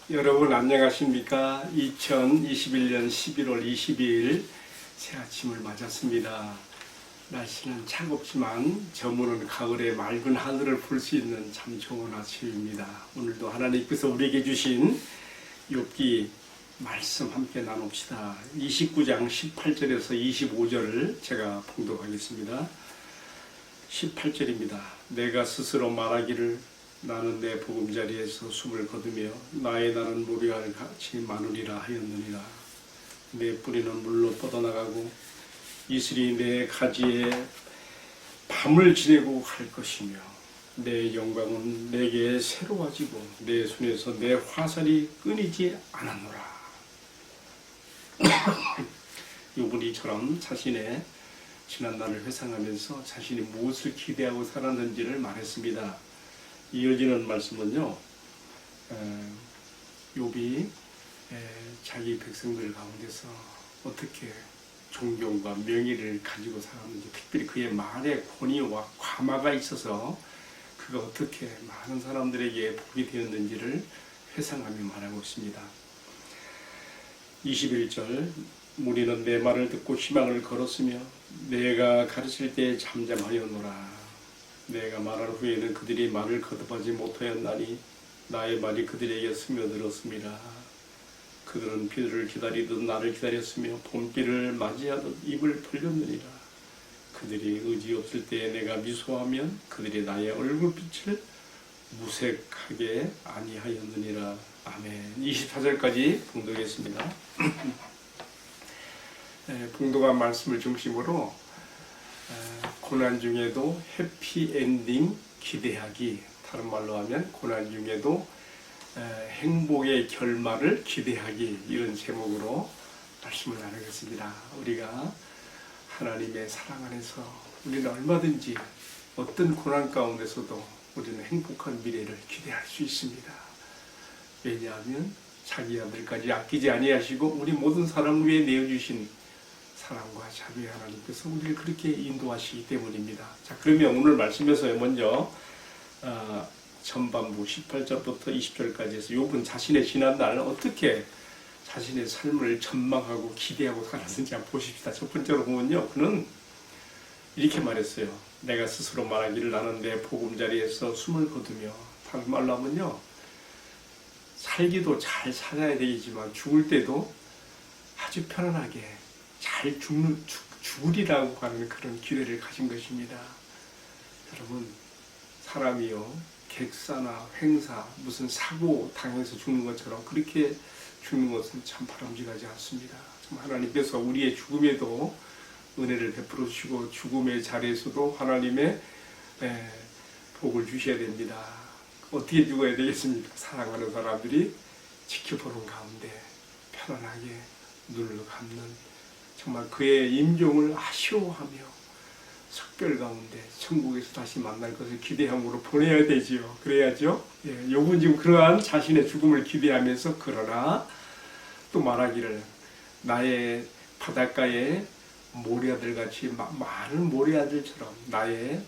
여러분 안녕하십니까? 2021년 11월 22일 새 아침을 맞았습니다. 날씨는 차갑지만 저무는 가을의 맑은 하늘을 볼 수 있는 참 좋은 아침입니다. 오늘도 하나님께서 우리에게 주신 욥기 말씀 함께 나눕시다. 29장 18절에서 25절을 제가 봉독하겠습니다. 18절입니다. 내가 스스로 말하기를 나는 내 보금자리에서 숨을 거두며 나의 날은 모래알 같이 마누리라 하였느니라. 내 뿌리는 물로 뻗어나가고 이슬이 내 가지에 밤을 지내고 갈 것이며 내 영광은 내게 새로워지고 내 손에서 내 화살이 끊이지 않았노라. 욥은 이처럼 자신의 지난날을 회상하면서 자신이 무엇을 기대하고 살았는지를 말했습니다. 이어지는 말씀은요, 욥이 자기 백성들 가운데서 어떻게 존경과 명예를 가지고 살았는지, 특별히 그의 말에 권위와 과마가 있어서 그가 어떻게 많은 사람들에게 복이 되었는지를 회상하며 말하고 있습니다. 21절, 무리는 내 말을 듣고 희망을 걸었으며 내가 가르칠 때 잠잠하였노라. 내가 말한 후에는 그들이 말을 거듭하지 못하였나니 나의 말이 그들에게 스며들었습니다. 그들은 비를 기다리듯 나를 기다렸으며 봄비를 맞이하듯 입을 벌렸느니라. 그들이 의지 없을 때에 내가 미소하면 그들이 나의 얼굴빛을 무색하게 아니하였느니라. 아멘. 24절까지 봉독했습니다. 봉독한 말씀을 중심으로 고난 중에도 해피엔딩 기대하기, 다른 말로 하면 고난 중에도 행복의 결말을 기대하기, 이런 제목으로 말씀을 나누겠습니다. 우리가 하나님의 사랑 안에서 우리는 얼마든지 어떤 고난 가운데서도 우리는 행복한 미래를 기대할 수 있습니다. 왜냐하면 자기 아들까지 아끼지 아니하시고 우리 모든 사람 위에 내어주신 사랑과 자비의 하나님께서 우리를 그렇게 인도하시기 때문입니다. 자, 그러면 오늘 말씀에서 먼저 전반부 18절부터 20절까지 해서 욥은 자신의 지난날 어떻게 자신의 삶을 전망하고 기대하고 살았는지 한번 보십시다. 첫 번째로 보면요, 그는 이렇게 말했어요. 내가 스스로 말하기를 나는 내 보금자리에서 숨을 거두며, 다른 말로 하면요, 살기도 잘 살아야 되겠지만 죽을 때도 아주 편안하게 잘 죽으리라고 하는 그런 기대를 가진 것입니다. 여러분, 사람이요, 객사나 횡사, 무슨 사고 당해서 죽는 것처럼 그렇게 죽는 것은 참 바람직하지 않습니다. 참 하나님께서 우리의 죽음에도 은혜를 베풀어 주시고 죽음의 자리에서도 하나님의 복을 주셔야 됩니다. 어떻게 죽어야 되겠습니까? 사랑하는 사람들이 지켜보는 가운데 편안하게 눈을 감는, 정말 그의 임종을 아쉬워하며 석별 가운데 천국에서 다시 만날 것을 기대함으로 보내야 되지요. 그래야죠. 욥은 지금 그러한 자신의 죽음을 기대하면서 그러나 또 말하기를 나의 바닷가에 모래아들 같이 많은 모래아들처럼 나의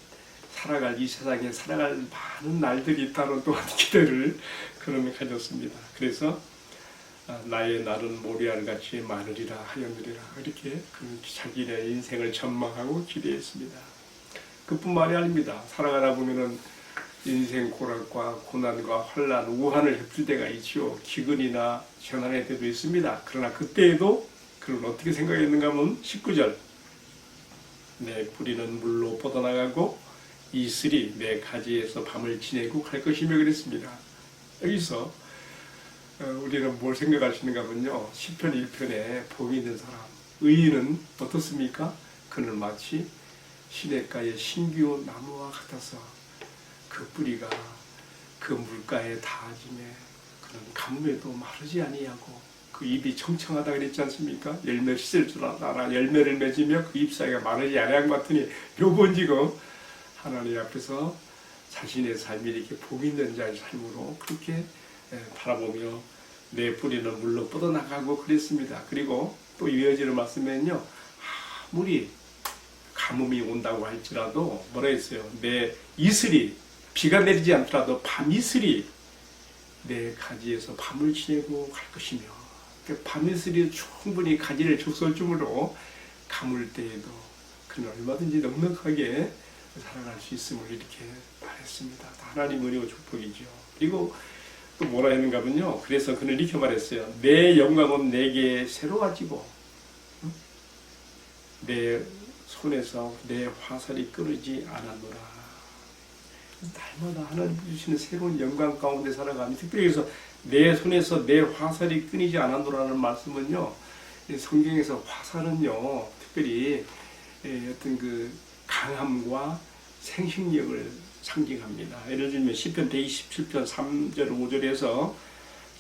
살아갈 이 세상에 살아갈 많은 날들이 있다는 또한 기대를 그러면 가졌습니다. 그래서 나의 날은 모래알같이 많으리라 하였느리라, 이렇게 자기의 인생을 전망하고 기대했습니다. 그뿐만이 아닙니다. 살아가다 보면은 인생 고락과 고난과 환난, 우한을 겹칠 때가 있지요. 기근이나 재난의 때도 있습니다. 그러나 그때에도 그는 어떻게 생각했는가 하면 19절, 내 뿌리는 물로 뻗어나가고 이슬이 내 가지에서 밤을 지내고 갈 것이며 그랬습니다. 여기서 우리는 뭘 생각하시는가 하면요, 시편 1편에 복이 있는 사람, 의인은 어떻습니까? 그는 마치 시냇가의 신기온 나무와 같아서 그 뿌리가 그 물가에 닿아지매 그는 가뭄에도 마르지 아니하고 그 잎이 청청하다 그랬지 않습니까? 열매 씻을 줄 알아 열매를 맺으며 그 잎사이가 마르지 아니한 것 같으니, 욥은 지금 하나님 앞에서 자신의 삶이 이렇게 복 있는 자의 삶으로 그렇게 바라보며 내 뿌리는 물로 뻗어나가고 그랬습니다. 그리고 또 이어지는 말씀에는요, 아무리 가뭄이 온다고 할지라도 뭐라 했어요? 내 이슬이, 비가 내리지 않더라도 밤 이슬이 내 가지에서 밤을 지내고 갈 것이며, 밤이슬이 충분히 가지를 적설 주므로 가물 때에도 그는 얼마든지 넉넉하게 살아갈 수 있음을 이렇게 말했습니다. 하나님 은혜와 축복이죠. 그리고 또 뭐라 했는가 하면요, 그래서 그는 이렇게 말했어요. 내 영광은 내게 새로워지고 내 손에서 내 화살이 끊이지 않았노라. 날마다 하나님 주시는 새로운 영광 가운데 살아가니, 특별히 그래서 내 손에서 내 화살이 끊이지 않았노라는 말씀은요, 성경에서 화살은요 특별히 어떤 그 강함과 생식력을 상징합니다. 예를 들면 시편 127편 3절 5절에서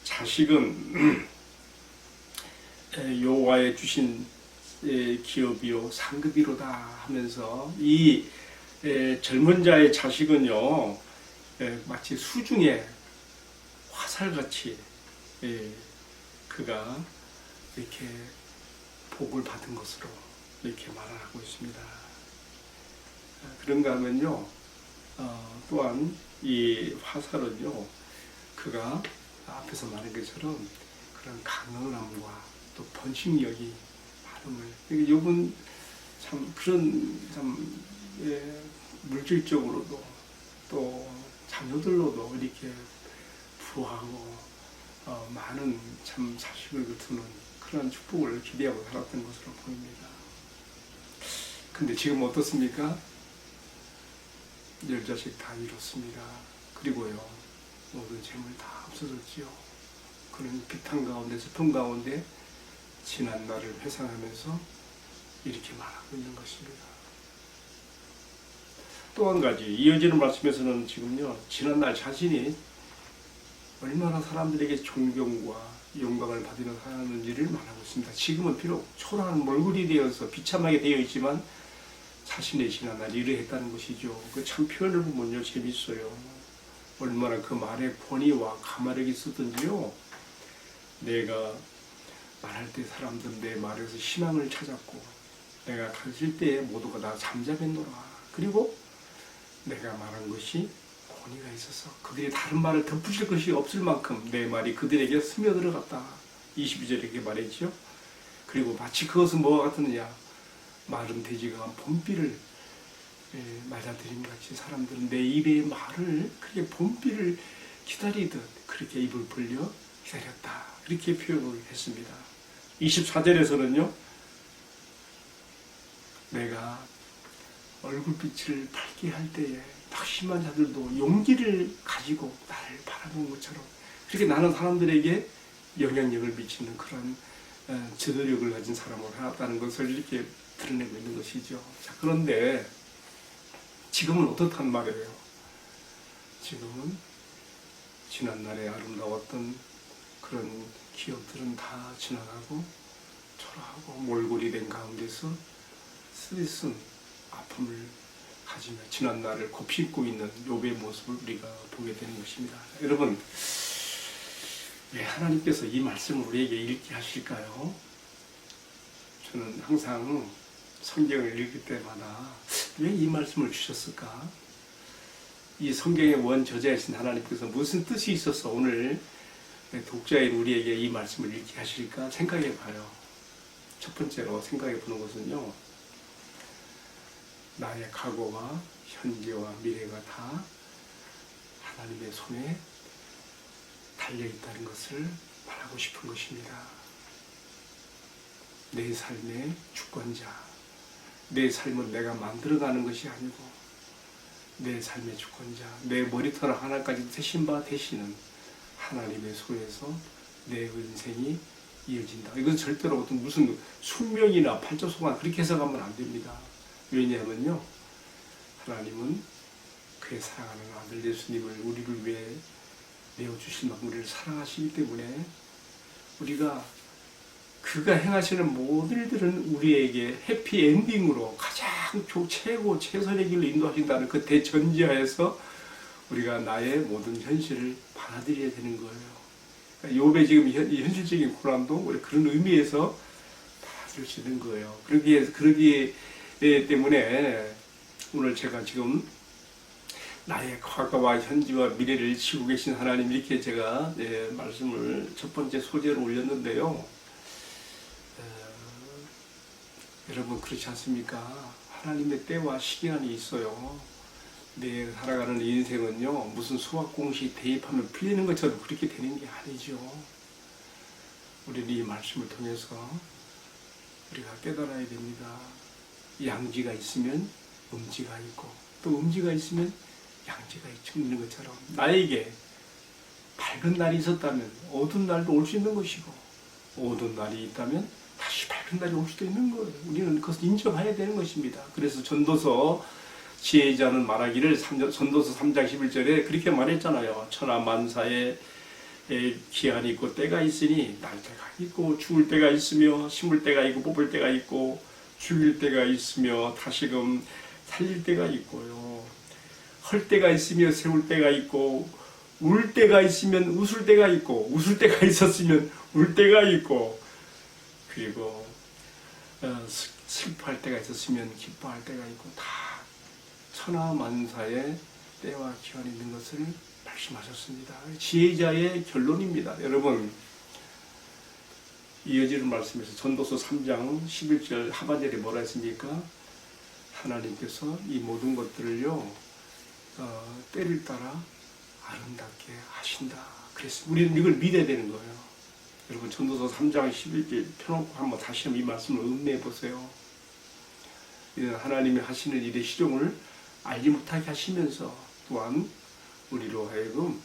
자식은 여호와의 주신 기업이요 상급이로다 하면서, 이 젊은 자의 자식은요 마치 수중에 화살같이 그가 이렇게 복을 받은 것으로 이렇게 말을 하고 있습니다. 그런가 하면요, 또한 이 화살은요 그가 앞에서 말한 것처럼 그런 강건함과 또 번식력이 많음을, 이분 참 그런 참 물질적으로도 또 자녀들로도 이렇게 부하고 많은 참 자식을 거두는 그런 축복을 기대하고 살았던 것으로 보입니다. 근데 지금 어떻습니까? 10자식 다 잃었습니다. 그리고요 모든 재물 다 없어졌지요. 그는 비탄 가운데 슬픔 가운데 지난 날을 회상하면서 이렇게 말하고 있는 것입니다. 또 한 가지 이어지는 말씀에서는 지금요 지난날 자신이 얼마나 사람들에게 존경과 영광을 받으며 살았는지를 말하고 있습니다. 지금은 비록 초라한 몰골이 되어서 비참하게 되어 있지만 자신의 지난날 이러했다는 것이죠. 그 참 표현을 보면요 재밌어요. 얼마나 그 말에 권위와 가마력이 있었던지요. 내가 말할 때 사람들은 내 말에서 희망을 찾았고, 내가 가르칠 때 모두가 다 잠잠했노라. 그리고 내가 말한 것이 권위가 있어서 그들이 다른 말을 덧붙일 것이 없을 만큼 내 말이 그들에게 스며들어갔다. 22절에 이렇게 말했죠. 그리고 마치 그것은 뭐와 같느냐, 마른 돼지가 봄비를 맞아들임 같이 사람들은 내 입의 말을 그렇게 봄비를 기다리듯 그렇게 입을 벌려 기다렸다. 이렇게 표현을 했습니다. 24절에서는요, 내가 얼굴빛을 밝게 할 때에 낙심한 자들도 용기를 가지고 나를 바라본 것처럼 그렇게 나는 사람들에게 영향력을 미치는 그런 저도력을 가진 사람으로 살았다는 것을 이렇게 드러내고 있는 것이죠. 자, 그런데 지금은 어떻단 말이에요? 지금은 지난날에 아름다웠던 그런 기억들은 다 지나가고 초라하고 몰골이 된 가운데서 쓰디쓴 아픔을 가지며 지난날을 곱씹고 있는 욥의 모습을 우리가 보게 되는 것입니다. 여러분, 왜 하나님께서 이 말씀을 우리에게 읽게 하실까요? 저는 항상 성경을 읽을 때마다 왜 이 말씀을 주셨을까? 이 성경의 원저자이신 하나님께서 무슨 뜻이 있어서 오늘 독자인 우리에게 이 말씀을 읽게 하실까 생각해 봐요. 첫 번째로 생각해 보는 것은요, 나의 과거와 현재와 미래가 다 하나님의 손에 달려있다는 것을 말하고 싶은 것입니다. 내 삶의 주권자, 내 삶은 내가 만들어가는 것이 아니고 내 삶의 주권자, 내 머리털 하나까지 대신 바 되시는 하나님의 손에서 내 인생이 이어진다. 이건 절대로 어떤 무슨 숙명이나 팔자소관 그렇게 해석하면 안 됩니다. 왜냐하면요, 하나님은 그의 사랑하는 아들 예수님을 우리를 위해 내어주신 만큼 우리를 사랑하시기 때문에 우리가 그가 행하시는 모든 일들은 우리에게 해피엔딩으로 가장 최고 최선의 길로 인도하신다는 그 대전제하에서 우리가 나의 모든 현실을 받아들여야 되는 거예요. 그러니까 욥의 지금 이 현실적인 고난도 그런 의미에서 받아들일 수 있는 거예요. 그러기 때문에 오늘 제가 지금 나의 과거와 현재와 미래를 지고 계신 하나님, 이렇게 제가 말씀을 첫 번째 소재로 올렸는데요. 여러분 그렇지 않습니까? 하나님의 때와 시간이 있어요. 내 살아가는 인생은요, 무슨 수학공식 대입하면 풀리는 것처럼 그렇게 되는 게 아니죠. 우리는 이 말씀을 통해서 우리가 깨달아야 됩니다. 양지가 있으면 음지가 있고, 또 음지가 있으면 양지가 있는 것처럼 나에게 밝은 날이 있었다면 어두운 날도 올 수 있는 것이고, 어두운 날이 있다면 다시 밝은 날이 올 수도 있는 거예요. 우리는 그것을 인정해야 되는 것입니다. 그래서 전도서 지혜자는 말하기를, 전도서 3장 11절에 그렇게 말했잖아요. 천하만사에 기한이 있고 때가 있으니 날 때가 있고 죽을 때가 있으며 심을 때가 있고 뽑을 때가 있고 죽일 때가 있으며 다시금 살릴 때가 있고요. 헐 때가 있으며 세울 때가 있고 울 때가 있으면 웃을 때가 있고 웃을 때가 있었으면 울 때가 있고, 그리고 슬퍼할 때가 있었으면 기뻐할 때가 있고, 다 천하만사에 때와 기한이 있는 것을 말씀하셨습니다. 지혜자의 결론입니다. 여러분, 이어지는 말씀에서 전도서 3장 11절 하반절에 뭐라 했습니까? 하나님께서 이 모든 것들을요, 때를 따라 아름답게 하신다 그랬습니다. 우리는 이걸 믿어야 되는 거예요. 여러분, 전도서 3장 11절 펴놓고 한번 다시 한번 이 말씀을 음미해 보세요. 이는 하나님이 하시는 일의 시종을 알지 못하게 하시면서, 또한 우리로 하여금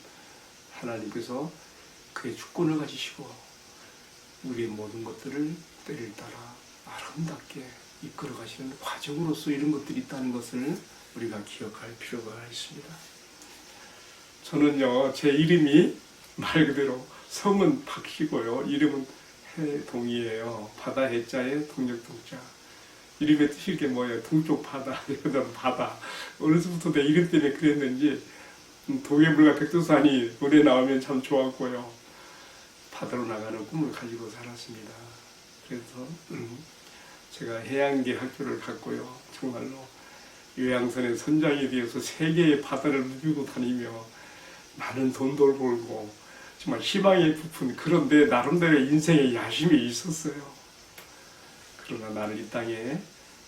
하나님께서 그의 주권을 가지시고 우리의 모든 것들을 때를 따라 아름답게 이끌어 가시는 과정으로서 이런 것들이 있다는 것을 우리가 기억할 필요가 있습니다. 저는요, 제 이름이 말 그대로 성은 박씨고요, 이름은 해동이에요. 바다 해자에 동력동자. 이름의 뜻이 이게 뭐예요? 동쪽 바다, 여자는 바다. 어느새부터 내 이름 때문에 그랬는지 동해물과 백두산이 노래 나오면 참 좋았고요. 바다로 나가는 꿈을 가지고 살았습니다. 그래서 제가 해양계 학교를 갔고요. 정말로 요양선의 선장이 되어서 세계의 바다를 누비고 다니며 많은 돈도 벌고 정말 희망에 부푼 그런 내 나름대로의 인생의 야심이 있었어요. 그러나 나를 이 땅에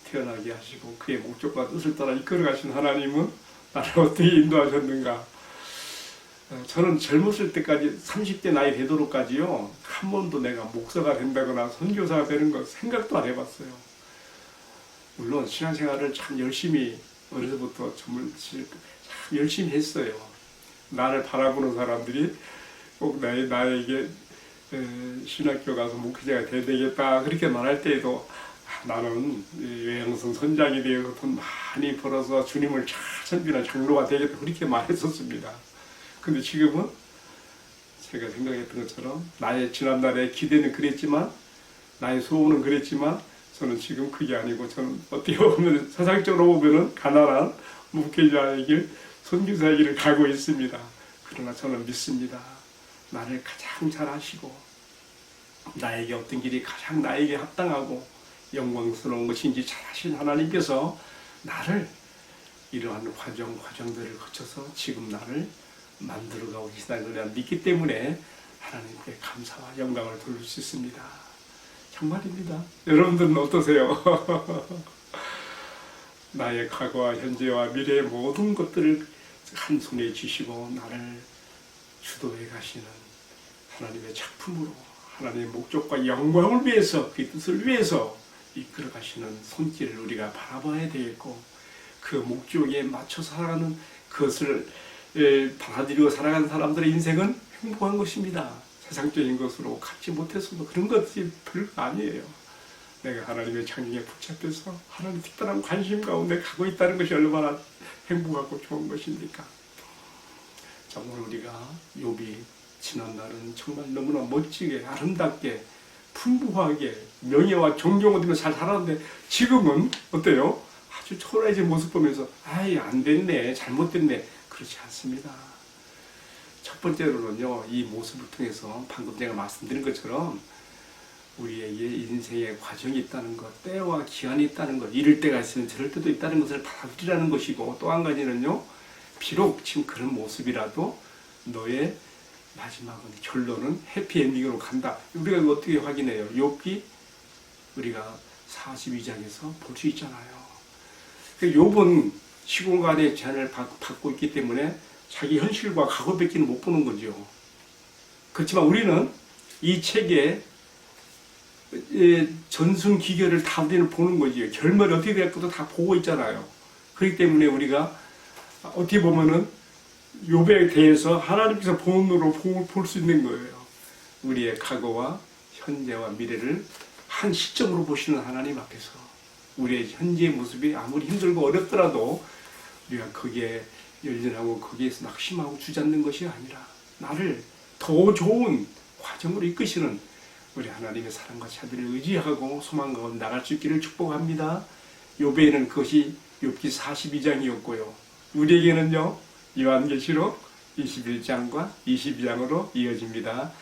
태어나게 하시고 그의 목적과 뜻을 따라 이끌어 가신 하나님은 나를 어떻게 인도하셨는가. 저는 젊었을 때까지 30대 나이 되도록까지요, 한 번도 내가 목사가 된다거나 선교사가 되는 거 생각도 안 해봤어요. 물론 신앙생활을 참 열심히 어려서부터 참 열심히 했어요. 나를 바라보는 사람들이 꼭 나에게 신학교 가서 목회자가 돼야 되겠다 그렇게 말할 때에도 나는 요양성 선장이 되어서 돈 많이 벌어서 주님을 잘 섬기는 장로가 되겠다 그렇게 말했었습니다. 근데 지금은 제가 생각했던 것처럼 나의 지난날의 기대는 그랬지만, 나의 소원은 그랬지만, 저는 지금 그게 아니고, 저는 어떻게 보면 세상적으로 보면은 가난한 목회자의 길, 선교사의 길을 가고 있습니다. 그러나 저는 믿습니다. 나를 가장 잘 아시고 나에게 어떤 길이 가장 나에게 합당하고 영광스러운 것인지 잘 아신 하나님께서 나를 이러한 과정들을 거쳐서 지금 나를 만들어가고 계시다는 걸 믿기 때문에 하나님께 감사와 영광을 돌릴 수 있습니다. 정말입니다. 여러분들은 어떠세요? 나의 과거와 현재와 미래의 모든 것들을 한 손에 쥐시고 나를 주도해 가시는 하나님의 작품으로 하나님의 목적과 영광을 위해서, 그 뜻을 위해서 이끌어 가시는 손길을 우리가 바라봐야 되겠고, 그 목적에 맞춰 살아가는 그것을 받아들이고 살아가는 사람들의 인생은 행복한 것입니다. 세상적인 것으로 갖지 못했어도 그런 것이 별거 아니에요. 내가 하나님의 창조에 붙잡혀서 하나님의 특별한 관심 가운데 가고 있다는 것이 얼마나 행복하고 좋은 것입니까? 자, 오늘 우리가 욥이 지난날은 정말 너무나 멋지게 아름답게 풍부하게 명예와 존경을 들으며 잘 살았는데 지금은 어때요? 아주 초라해진 모습 보면서 아이 안 됐네, 잘못됐네. 그렇지 않습니다. 첫 번째로는요, 이 모습을 통해서 방금 제가 말씀드린 것처럼 우리의 인생의 과정이 있다는 것, 때와 기한이 있다는 것, 이럴 때가 있으면 저럴 때도 있다는 것을 받아들이라는 것이고, 또 한 가지는요, 비록 지금 그런 모습이라도 너의 마지막은 결론은 해피엔딩으로 간다. 우리가 이거 어떻게 확인해요? 욥기 우리가 42장에서 볼 수 있잖아요. 욥은 시공간의 제한을 받고 있기 때문에 자기 현실과 과거밖에 못 보는 거죠. 그렇지만 우리는 이 책에 전승기결을 다 우리는 보는 거지. 결말이 어떻게 될 것도 다 보고 있잖아요. 그렇기 때문에 우리가 어떻게 보면은 욥에 대해서 하나님께서 본 눈으로 볼 수 있는 거예요. 우리의 과거와 현재와 미래를 한 시점으로 보시는 하나님 앞에서 우리의 현재의 모습이 아무리 힘들고 어렵더라도 우리가 거기에 열전하고 거기에서 낙심하고 주저앉는 것이 아니라 나를 더 좋은 과정으로 이끄시는 우리 하나님의 사랑과 자비를 의지하고 소망 가운데 나갈 수 있기를 축복합니다. 욥에는 그것이 욥기 42장이었고요. 우리에게는요 요한계시록 21장과 22장으로 이어집니다.